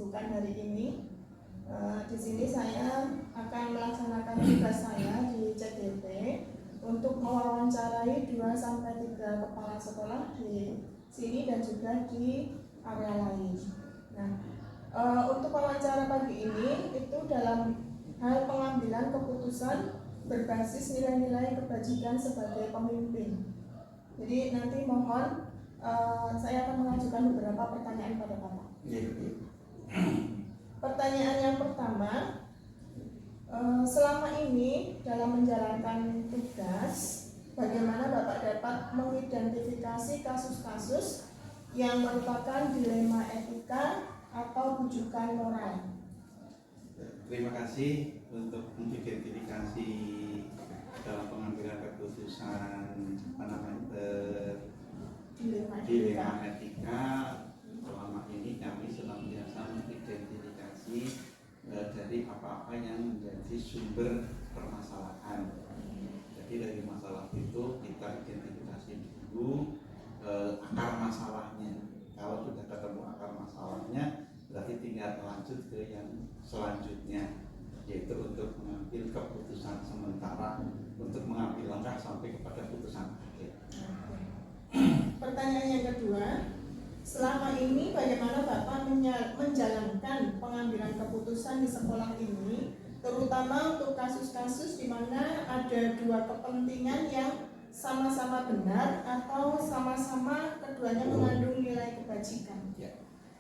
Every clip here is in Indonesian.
kesibukan hari ini. Di sini saya akan melaksanakan tugas saya di CDP untuk mewawancarai 2-3 kepala sekolah di sini dan juga di area lain. Nah, untuk wawancara pagi ini itu dalam hal pengambilan keputusan berbasis nilai-nilai kebajikan sebagai pemimpin. Jadi nanti mohon saya akan mengajukan beberapa pertanyaan pada Bapak. Pertanyaan yang pertama, selama ini dalam menjalankan tugas, bagaimana Bapak dapat mengidentifikasi kasus-kasus yang merupakan dilema etika atau rujukan moral? Terima kasih untuk mengidentifikasi dalam pengambilan keputusan dilema etika. Selama ini kami senantiasa mengidentifikasi dari apa-apa yang menjadi sumber permasalahan. Jadi dari masalah itu kita identifikasi dulu akar masalahnya. Kalau sudah ketemu akar masalahnya, berarti tinggal lanjut ke yang selanjutnya, yaitu untuk mengambil keputusan sementara, untuk mengambil langkah sampai kepada putusan akhir. Pertanyaan yang kedua, selama ini bagaimana Bapak menjalankan pengambilan keputusan di sekolah ini, terutama untuk kasus-kasus di mana ada dua kepentingan yang sama-sama benar atau sama-sama keduanya mengandung nilai kebajikan? Ya.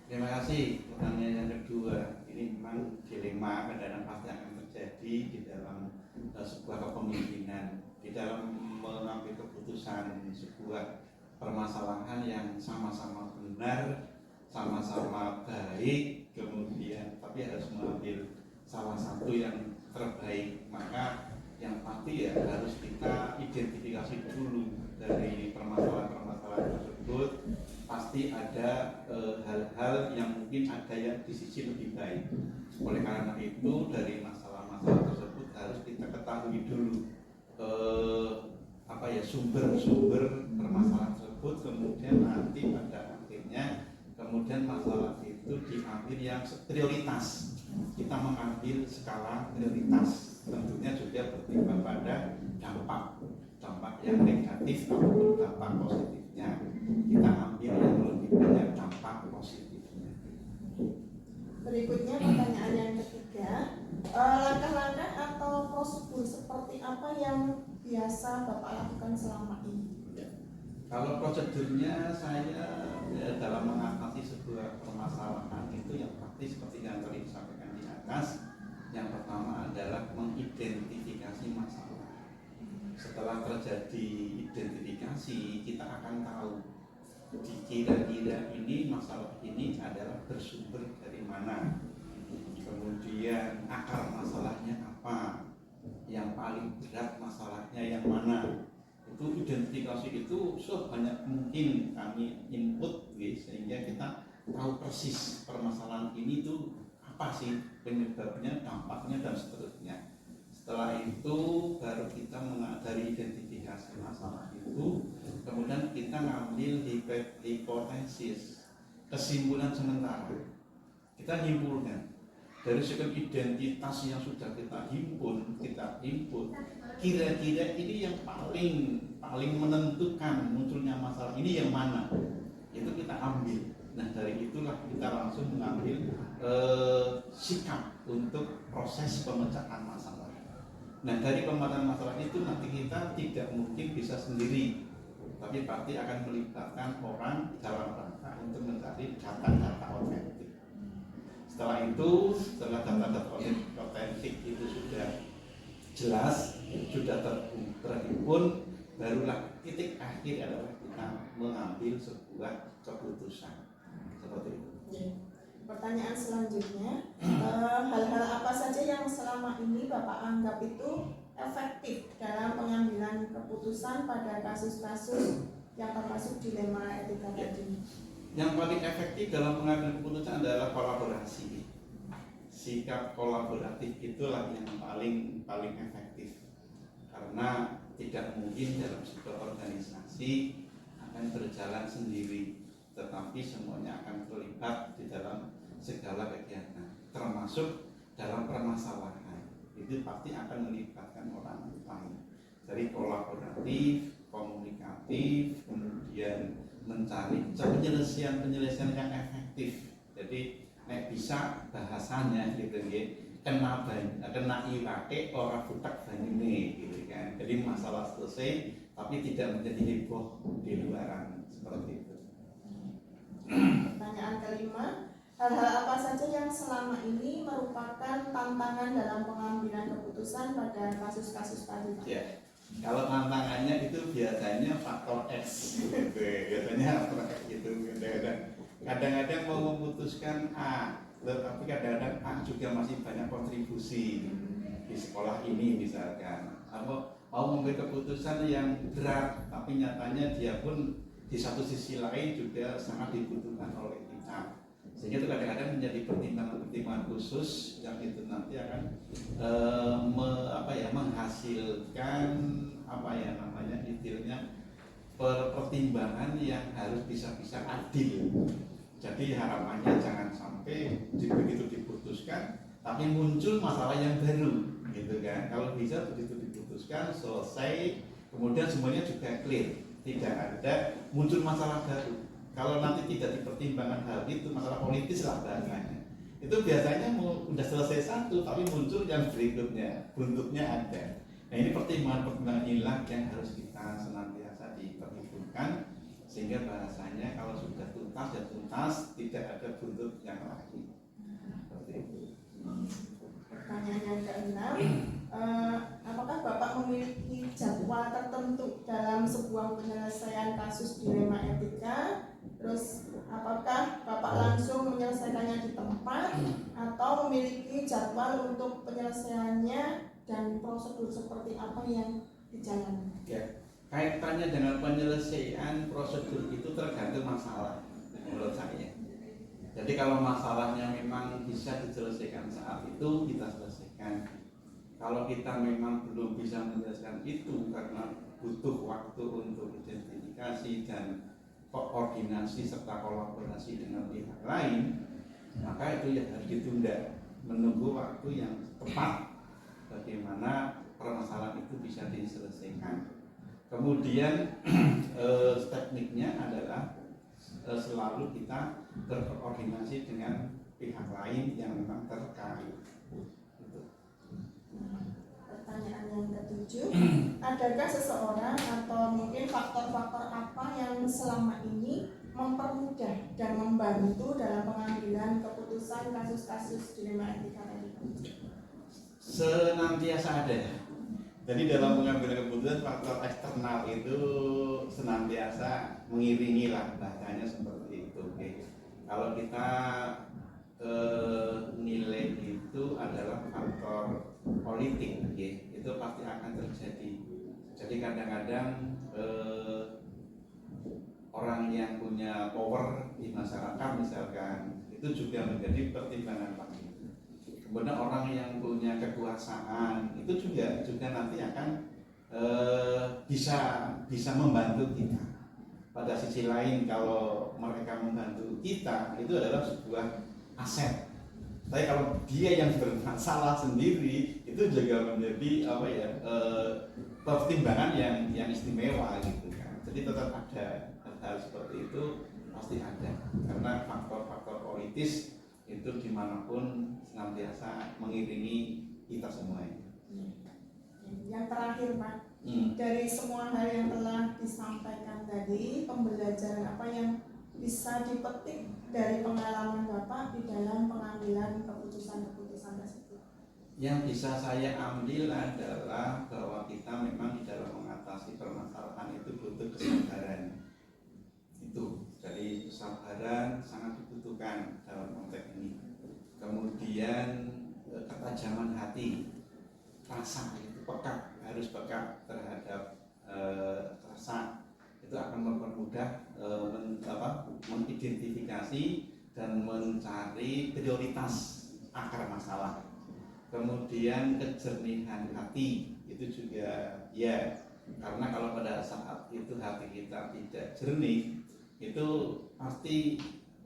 Terima kasih. Pertanyaan yang kedua, ini memang dilema kadang-kadang pasti akan terjadi di dalam sebuah kepemimpinan, di dalam mengambil keputusan sebuah permasalahan yang sama-sama benar, sama-sama baik, kemudian tapi harus mengambil salah satu yang terbaik. Maka yang pasti ya harus kita identifikasi dulu dari permasalahan-permasalahan tersebut. Pasti ada hal-hal yang mungkin ada yang di sisi lebih baik. Oleh karena itu dari masalah-masalah tersebut harus kita ketahui dulu sumber-sumber permasalahan tersebut, kemudian nanti pada akhirnya kemudian masalah itu diambil yang prioritas. Kita mengambil skala prioritas, tentunya juga bertimbang pada dampak yang negatif ataupun dampak positifnya. Kita ambil yang lebih banyak dampak positifnya. Berikutnya pertanyaan yang ketiga, langkah-langkah atau prosedur seperti apa yang biasa Bapak lakukan selama ini? Kalau prosedurnya saya dalam mengatasi sebuah permasalahan itu yang praktis seperti yang tadi disampaikan di atas. Yang pertama adalah mengidentifikasi masalah. Setelah terjadi identifikasi, kita akan tahu kira-kira ini masalah ini adalah bersumber dari mana. Kemudian akar masalahnya apa, yang paling berat masalahnya yang mana. Itu identifikasi itu sebanyak mungkin kami input sehingga kita tahu persis permasalahan ini itu apa sih penyebabnya, dampaknya dan seterusnya. Setelah itu baru kita dari identifikasi masalah itu, kemudian kita ngambil hipotesis, kesimpulan sementara. Kita nyimpulkan dari segi identitas yang sudah kita himpun, kira-kira ini yang paling menentukan munculnya masalah ini yang mana, itu kita ambil. Nah dari itulah kita langsung mengambil sikap untuk proses pemecahan masalah. Nah dari pemecahan masalah itu nanti kita tidak mungkin bisa sendiri, tapi pasti akan melibatkan orang dalam rangka untuk mencari data-data otentik. Setelah data-data otentik itu sudah jelas, sudah terhimpun, barulah titik akhir adalah kita mengambil sebuah keputusan. Seperti itu. Pertanyaan selanjutnya, hal-hal apa saja yang selama ini Bapak anggap itu efektif dalam pengambilan keputusan pada kasus-kasus yang termasuk dilema etika tadi? Yang paling efektif dalam pengambilan keputusan adalah kolaborasi. Sikap kolaboratif itulah yang paling efektif, karena tidak mungkin dalam sebuah organisasi akan berjalan sendiri, tetapi semuanya akan terlibat di dalam segala kegiatan, termasuk dalam permasalahan. Itu pasti akan melibatkan orang lain. Dari kolaboratif, komunikatif, kemudian mencari penyelesaian yang efektif. Jadi nek bisa bahasanya gitu ya, kena iwake ora futak banyune gitu kan. Jadi masalah selesai tapi tidak menjadi heboh di luaran seperti itu. Pertanyaan kelima, hal-hal apa saja yang selama ini merupakan tantangan dalam pengambilan keputusan pada kasus-kasus tadi? Ya, kalau tantangannya itu biasanya faktor X, gitu. Biasanya faktor X gitu. Kadang-kadang mau memutuskan A, tapi kadang-kadang A juga masih banyak kontribusi di sekolah ini misalkan. Atau mau mengambil keputusan yang berat, tapi nyatanya dia pun di satu sisi lain juga sangat dibutuhkan oleh kita. Sehingga itu kadang-kadang menjadi pertimbangan-pertimbangan khusus yang itu nanti akan menghasilkan istilahnya pertimbangan yang harus bisa adil. Jadi harapannya jangan sampai begitu diputuskan tapi muncul masalah yang baru gitu kan. Kalau bisa begitu diputuskan selesai, kemudian semuanya juga clear, tidak ada muncul masalah baru. Kalau nanti tidak dipertimbangkan hal itu, masalah politis lah bahasanya, itu biasanya udah selesai satu tapi muncul yang berikutnya, buntutnya ada. Nah ini pertimbangan-pertimbangan inilah yang harus kita senantiasa diperhitungkan, sehingga bahasanya kalau sudah tuntas ya tuntas, tidak ada buntut yang lain. Seperti itu. Pertanyaan yang keenam, apakah Bapak memiliki jadwal tertentu dalam sebuah penyelesaian kasus dilema etika? Terus apakah Bapak langsung menyelesaikannya di tempat atau memiliki jadwal untuk penyelesaiannya dan prosedur seperti apa yang dijalani? Ya, kaitannya dengan penyelesaian prosedur itu tergantung masalah menurut saya. Jadi kalau masalahnya memang bisa diselesaikan saat itu, kita selesaikan. Kalau kita memang belum bisa menyelesaikan itu karena butuh waktu untuk identifikasi dan koordinasi serta kolaborasi dengan pihak lain, maka itu yang harus ditunda, menunggu waktu yang tepat bagaimana permasalahan itu bisa diselesaikan. Kemudian tekniknya adalah selalu kita berkoordinasi dengan pihak lain yang memang terkait. Pertanyaan yang ketujuh, adakah seseorang atau mungkin faktor-faktor apa yang selama ini mempermudah dan membantu dalam pengambilan keputusan kasus-kasus dilema etika tadi? Senantiasa ada. Jadi dalam mengambil keputusan faktor eksternal itu senantiasa mengiringi lah, bahasanya seperti itu. Oke. Kalau kita nilai itu adalah faktor politik, itu pasti akan terjadi. Jadi kadang-kadang orang yang punya power di masyarakat misalkan itu juga menjadi pertimbangan penting. Kemudian orang yang punya kekuasaan itu juga nanti akan bisa membantu kita. Pada sisi lain kalau mereka membantu kita itu adalah sebuah aset. Tapi kalau dia yang bermasalah sendiri itu juga menjadi pertimbangan yang istimewa gitu kan. Jadi tetap ada hal seperti itu pasti ada karena faktor-faktor politis itu dimanapun senantiasa mengiringi kita semuanya. Yang terakhir Pak, dari semua hal yang telah disampaikan tadi, pembelajaran apa yang bisa dipetik dari pengalaman Bapak di dalam pengambilan keputusan-keputusan tersebut? Yang bisa saya ambil adalah bahwa kita memang di dalam mengatasi permasalahan itu butuh kesabaran. Itu, jadi kesabaran sangat dibutuhkan dalam konteks ini. Kemudian ketajaman hati, rasa itu peka, harus peka terhadap rasa, itu akan mempermudah mengidentifikasi dan mencari prioritas akar masalah. Kemudian kejernihan hati itu juga ya, karena kalau pada saat itu hati kita tidak jernih, itu pasti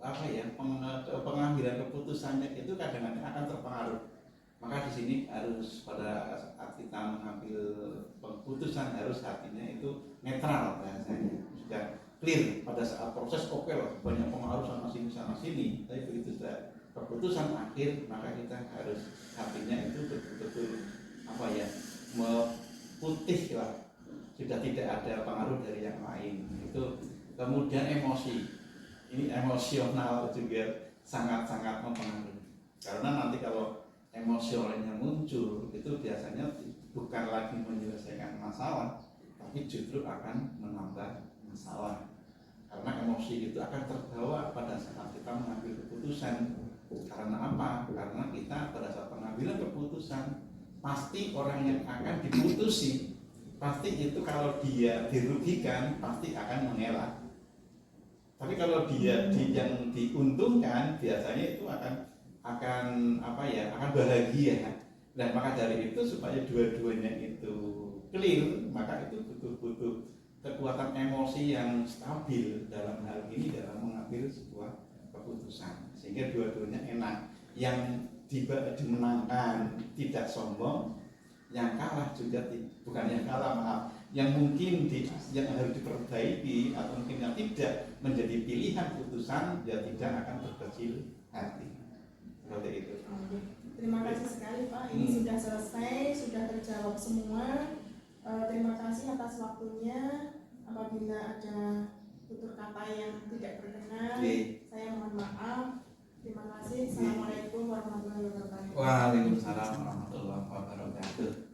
apa ya pengambilan keputusannya itu kadang-kadang akan terpengaruh. Maka di sini harus pada saat kita mengambil keputusan harus hatinya itu netral bahasanya, sudah clear pada saat proses. Oke lah, banyak pengaruh sana sini, tapi begitu sudah keputusan akhir maka kita harus hatinya itu betul-betul apa ya, putih lah, sudah tidak ada pengaruh dari yang lain. Itu kemudian emosi, ini emosional juga sangat-sangat mempengaruhi, karena nanti kalau emosionalnya muncul itu biasanya bukan lagi menyelesaikan masalah, tapi justru akan menambah masalah, karena emosi itu akan terbawa pada saat kita mengambil keputusan. Karena apa? Karena kita pada saat pengambilan keputusan pasti orang yang akan diputusi pasti itu kalau dia dirugikan pasti akan mengelak. Tapi kalau dia yang diuntungkan biasanya itu akan apa ya, akan bahagia. Dan maka dari itu supaya dua-duanya itu clear, maka itu butuh kekuatan emosi yang stabil dalam hal ini dalam mengambil sebuah keputusan, sehingga dua-duanya enak. Yang dimenangkan tidak sombong, yang kalah juga bukan yang kalah, maaf, yang mungkin yang harus diperbaiki atau mungkin yang tidak menjadi pilihan putusan ya tidak akan berkecil hati. Seperti itu. Terima kasih sekali Pak, ini sudah selesai, sudah terjawab semua. Terima kasih atas waktunya. Apabila ada tutur kata yang tidak berkenan, saya mohon maaf. Terima kasih. Assalamualaikum warahmatullahi wabarakatuh. Waalaikumsalam warahmatullahi wabarakatuh.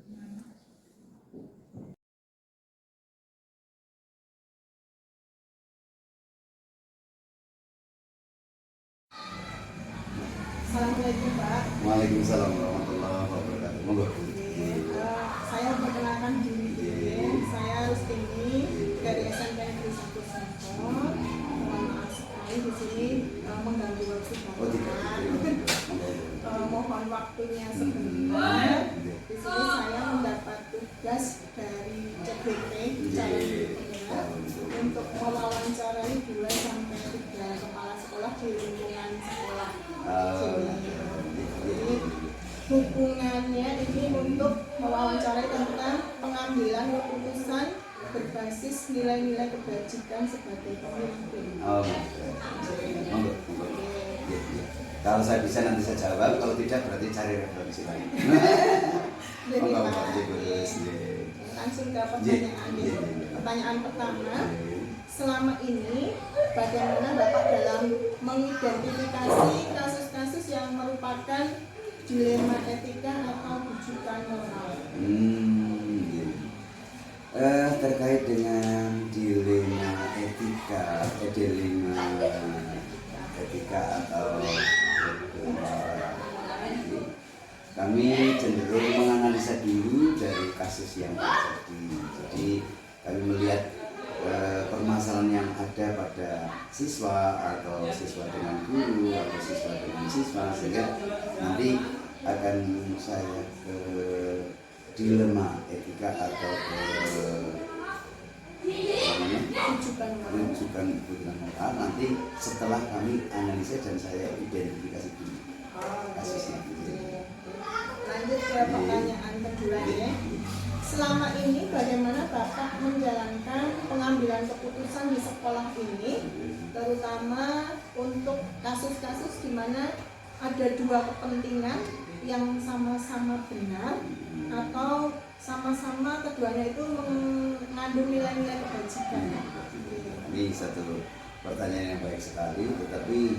Assalamualaikum Pak. Waalaikumsalam warahmatullahi wabarakatuh. Monggo. Saya perkenalkan diri. Saya Rustini dari SMP Negeri 1 Sempor. Mohon maaf sekali di sini mengganggu waktu Bapak. Mohon waktunya sebentar. Di sini saya mendapat tugas dari CBP calon pendengar untuk mewawancarai 2-3 kepala sekolah di lingkungan sekolah. Jadi hubungannya ini untuk mewawancarai tentang pengambilan keputusan berbasis nilai-nilai kebajikan sebagai pemimpin. Monggo. Kalau saya bisa nanti saya jawab, kalau tidak berarti cari referensi lain. Jadi Monggo, Pak, langsung ke pertanyaan. Pertanyaan pertama, selama ini bagaimana Bapak dalam mengidentifikasi kasus-kasus yang merupakan dilema etika atau rujukan moral? Terkait dengan dilema etika atau moral, kami cenderung menganalisa dulu dari kasus yang terjadi. Jadi kami melihat permasalahan yang ada pada siswa atau siswa dengan guru atau siswa dengan siswa, sehingga nanti akan saya ke dilema etika atau rujukan moral nanti setelah kami analisa dan saya identifikasi dulu kasusnya. Lanjut ke pertanyaan kedua ya. Selama ini bagaimana Bapak menjalankan pengambilan keputusan di sekolah ini, terutama untuk kasus-kasus di mana ada dua kepentingan yang sama-sama benar atau sama-sama keduanya itu mengandung nilai-nilai kebajikan? Ini satu pertanyaan yang baik sekali, tetapi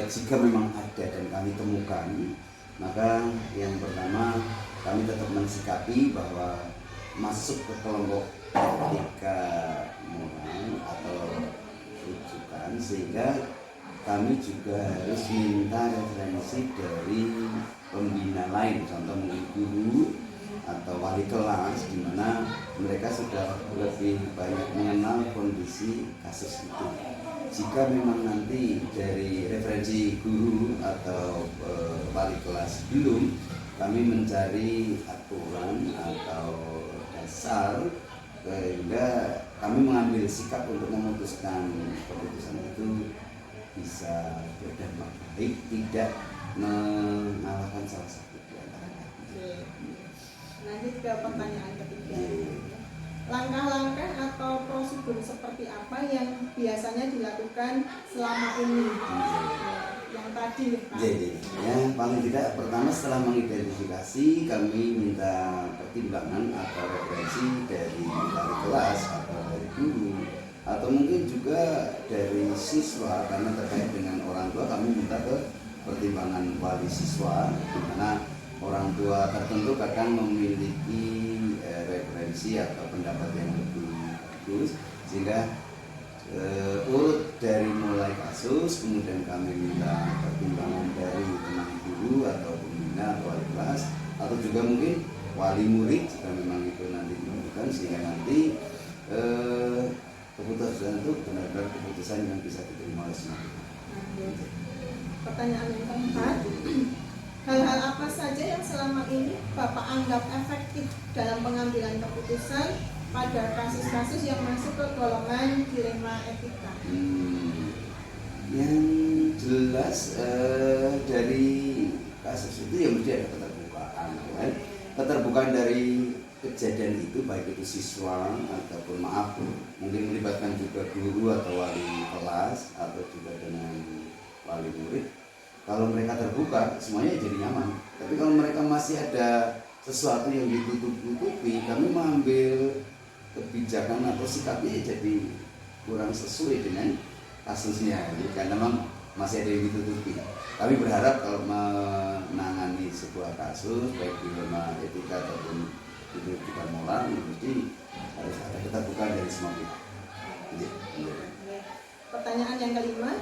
jika memang ada dan kami temukan, maka yang pertama kami tetap mensikapi bahwa masuk ke kelompok etika moral atau rujukan, sehingga kami juga harus minta referensi dari pembina lain, contoh mungkin guru atau wali kelas, di mana mereka sudah lebih banyak mengenal kondisi kasus itu. Jika memang nanti dari referensi guru atau wali kelas belum, kami mencari aturan atau dasar sehingga kami mengambil sikap untuk memutuskan keputusan itu bisa bisa berdampak baik, tidak mengalahkan salah satu di antaranya. Oke. Lanjut ke pertanyaan ketiga. Iya. Langkah-langkah atau prosedur seperti apa yang biasanya dilakukan selama ini? Yang tadi, Pak. Jadi, yang paling tidak pertama setelah mengidentifikasi, kami minta pertimbangan atau referensi dari wali kelas atau dari guru atau mungkin juga dari siswa, karena terkait dengan orang tua kami minta ke pertimbangan wali siswa, di mana orang tua tertentu kadang memiliki referensi atau pendapat yang lebih bagus, sehingga urut dari mulai kasus, kemudian kami minta pertimbangan dari teman guru atau pembina atau wali kelas, atau juga mungkin wali murid jika memang itu nanti dilakukan, sehingga nanti keputusan itu benar-benar keputusan yang bisa diterima oleh semua. Pertanyaan yang keempat, hal-hal apa saja yang selama ini Bapak anggap efektif dalam pengambilan keputusan pada kasus-kasus yang masuk ke golongan dilema etika? Yang jelas dari kasus itu ya mesti ada keterbukaan, kan? Keterbukaan dari kejadian itu, baik itu siswa ataupun mungkin melibatkan juga guru atau wali kelas atau juga dengan wali murid. Kalau mereka terbuka, semuanya jadi nyaman. Tapi kalau mereka masih ada sesuatu yang ditutup-tutupi, kami mengambil kebijakan atau sikapnya jadi kurang sesuai dengan kasusnya, karena memang masih ada yang ditutupi. Kami berharap kalau menangani sebuah kasus, baik dilema etika ataupun etika moral, mesti harus ada keterbukaan dari semua pihak. Pertanyaan yang kelima,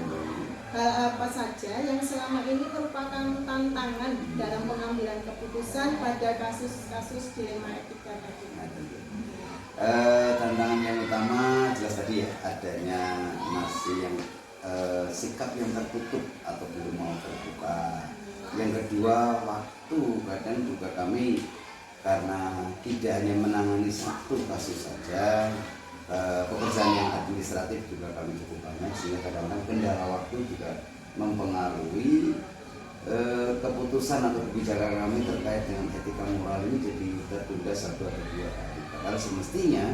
hal apa saja yang selama ini merupakan tantangan dalam pengambilan keputusan pada kasus-kasus dilema etika tadi? Tantangan yang utama jelas tadi ya, adanya masih yang sikap yang tertutup atau belum mau terbuka. Yang kedua, waktu. Kadang juga kami karena tidak hanya menangani satu kasus saja, pekerjaan yang administratif juga kami cukup banyak, sehingga kadang-kadang kendala waktu juga mempengaruhi keputusan atau kebijakan kami terkait dengan etika moral ini jadi tertunda 1 atau 2 hari. Padahal semestinya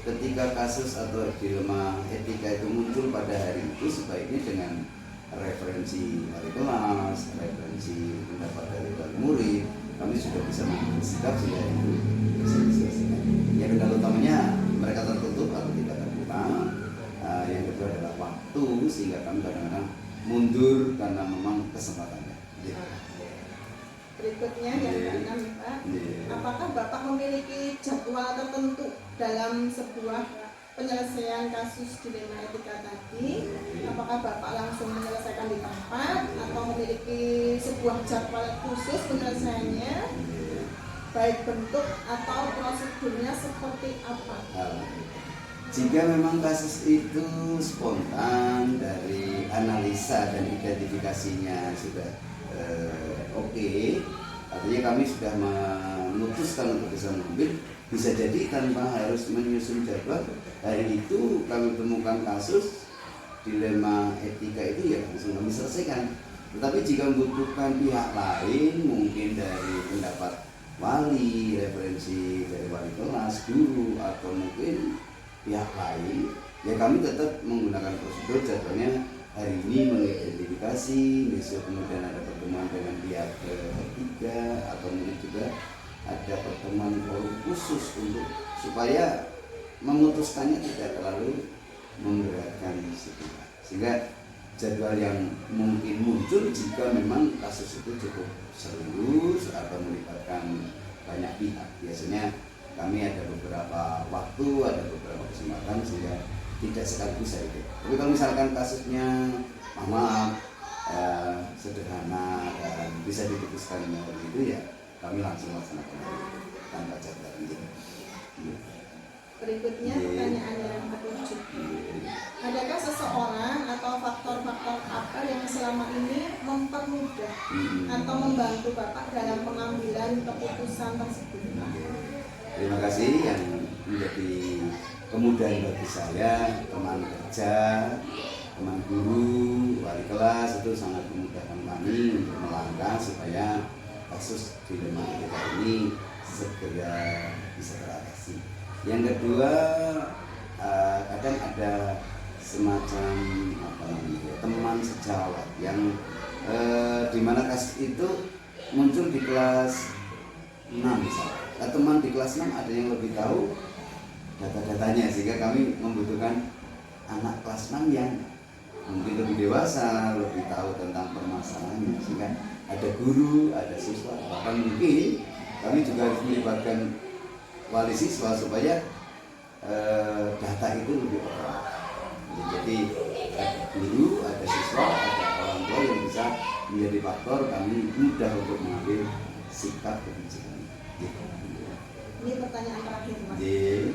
ketika kasus atau dilema etika itu muncul pada hari itu, sebaiknya dengan referensi wali kelas, referensi pendapat dari wali murid, kami sudah bisa mengambil sikap sehingga itu bisa diselesaikan. Yang kendala utamanya mereka tertutup atau tidak terbuka. Yang kedua adalah waktu, sehingga kami kadang-kadang mundur karena memang kesempatannya. Berikutnya yang keenam, Pak. Apakah Bapak memiliki jadwal tertentu dalam sebuah penyelesaian kasus dilema etika tadi? Apakah Bapak langsung menyelesaikan di tempat atau memiliki sebuah jadwal khusus penyelesaiannya? Baik bentuk atau prosedurnya seperti apa? Jika memang kasus itu spontan dari analisa dan identifikasinya sudah oke, artinya kami sudah memutuskan untuk bisa mengambil, bisa jadi tanpa harus menyusun jadwal. Hari itu kami temukan kasus dilema etika itu, ya langsung kami selesaikan. Tetapi jika membutuhkan pihak lain, mungkin dari pendapat wali, referensi dari wali kelas, guru, atau mungkin pihak lain, ya kami tetap menggunakan prosedur. Jadwalnya hari ini mengidentifikasi, besok kemudian ada pertemuan dengan pihak ketiga, atau mungkin juga ada pertemuan forum khusus untuk supaya memutuskannya tidak terlalu memberatkan si pihak, sehingga jadwal yang mungkin muncul jika memang kasus itu cukup serius atau melibatkan banyak pihak. Biasanya kami ada beberapa waktu, ada beberapa kesempatan sehingga tidak sekaligus saja. Tapi kalau misalkan kasusnya sederhana dan bisa diputuskan begitu, ya kami langsung laksanakan tanpa jadwal. Berikutnya pertanyaan yang ke-7. Adakah seseorang atau faktor-faktor apa yang selama ini mempermudah atau membantu Bapak dalam pengambilan keputusan tersebut? Terima kasih. Yang menjadi kemudahan bagi saya, teman kerja teman guru, wali kelas itu sangat memudahkan kami untuk melangkah supaya kasus dilema etika ini segera bisa teratasi. Yang kedua, kadang ada semacam teman sejawat yang di mana kasus itu muncul di kelas 6 misalnya. Teman di kelas 6 ada yang lebih tahu data-datanya, sehingga kami membutuhkan anak kelas 6 yang mungkin lebih dewasa, lebih tahu tentang permasalahannya, sehingga ada guru, ada siswa, bahkan mungkin kami juga harus melibatkan wali siswa supaya data itu lebih akurat. Jadi ada guru, ada siswa, ada orang tua yang bisa menjadi faktor kami mudah untuk mengambil sikap kebijakan. Ini pertanyaan terakhir, Mas. Jadi,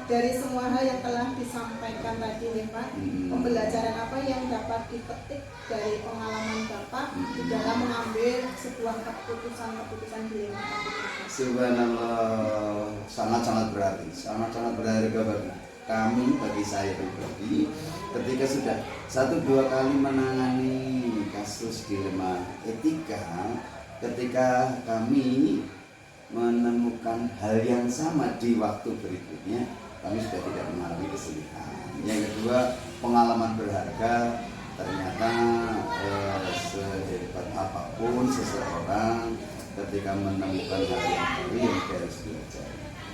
Dari semua hal yang telah disampaikan tadi nih Pak, pembelajaran apa yang dapat dipetik dari pengalaman Bapak di dalam mengambil sebuah keputusan dilema etika? subhanallah, sangat-sangat berarti, sangat-sangat berharga bagi kami, bagi saya pribadi, ketika sudah 1-2 kali menangani kasus dilema etika, ketika kami menemukan hal yang sama di waktu berikutnya, kami sudah tidak mengalami kesulitan. Yang kedua, pengalaman berharga. Ternyata sehebat apapun seseorang ketika menemukan hal yang baru yang harus belajar.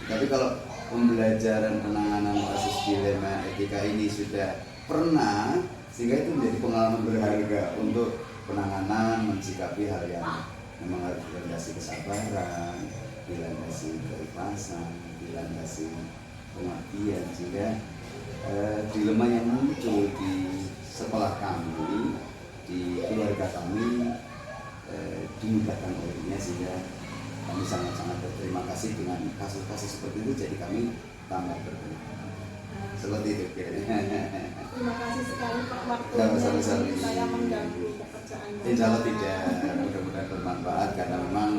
Tapi kalau pembelajaran penanganan kasus dilema etika ini sudah pernah, sehingga itu menjadi pengalaman berharga untuk penanganan, mensikapi hal yang memang harus dilandasi kesabaran, dilandasi keikhlasan, dilandasi pengertian, sehingga dilema yang muncul di sekolah kami, di keluarga kami dimudahkan olehnya, sehingga kami sangat-sangat berterima kasih dengan kasus-kasus seperti itu. Jadi kami tambah berterima seperti itu kira-kira. Terima kasih sekali Pak Sama-sama. waktunya. Saya mengganggu pekerjaan Bapak. Insya Allah tidak, mudah-mudahan bermanfaat karena memang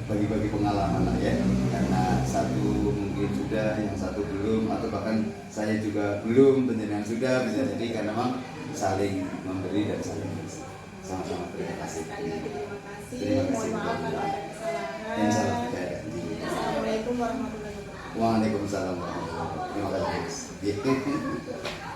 bagi-bagi pengalaman lah ya, karena satu mungkin sudah, yang satu belum, atau bahkan saya juga belum, penjenengan sudah, bisa jadi karena memang saling memberi dan saling mengisi. Sama-sama, terima kasih. Sekali lagi terima kasih. Terima kasih. Mohon maaf kalau ada kesalahan. Insya Allah tidak ada. Assalamualaikum warahmatullahi wabarakatuh. Waalaikumsalam warahmatullahi wabarakatuh. Terima kasih.